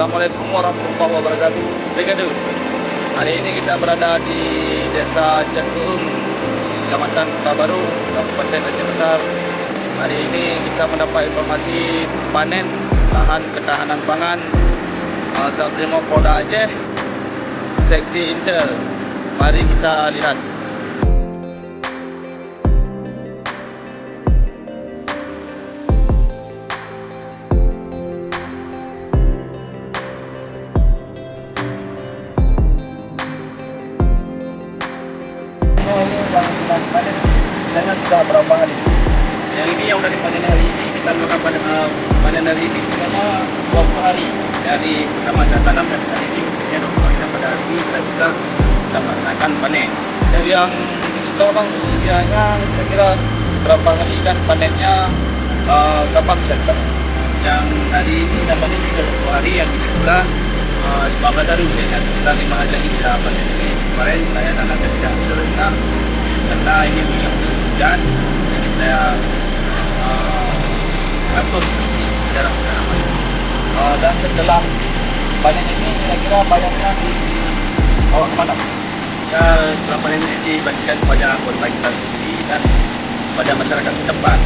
Assalamualaikum warahmatullahi wabarakatuh. Brigade. Hari ini kita berada di Desa Cenggung, Kecamatan Kota Baru, Kabupaten Aceh Besar. Hari ini kita mendapat informasi panen lahan ketahanan pangan Satrimo Polda Aceh, Seksi Intel. Mari kita lihat. Ini yang sudah dipanen dengan sudah berapa hari? Yang ini yang sudah dipanen hari ini, kita melakukan panen hari ini selama 20 hari dari pertama saya tanam dan hari ini usianya 20 hari, dan pada hari ini kita bisa melaksanakan panen. Dari yang disuka bang, usianya kira-kira berapa hari dan panennya kapan bisa kita? Yang hari ini dapat ini 20 hari, yang di sebelah 15 hari usianya, kita 5 hari lagi bisa panen. Ini kemarin saya tanam tidak serentak karena ini belum hujan, jadi saya atur jarak tanaman. Dan setelah panen ini kira-kira banyaknya dibawa kemana? Ya, setelah panen ini dibagikan kepada anggota kita sendiri dan pada masyarakat setempat.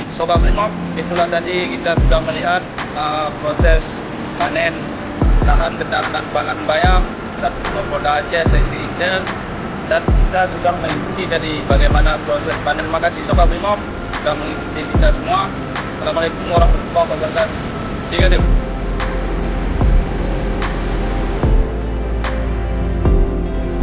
Sobat Brimob, itulah tadi kita sudah melihat proses panen lahan ketahanan pangan bayam Satrimo Polda Aceh Seksi Intel, dan kita sudah mengikuti dari bagaimana proses panen. Terima kasih Sobat Brimob sudah mengikuti kita semua. Assalamualaikum warahmatullahi wabarakatuh.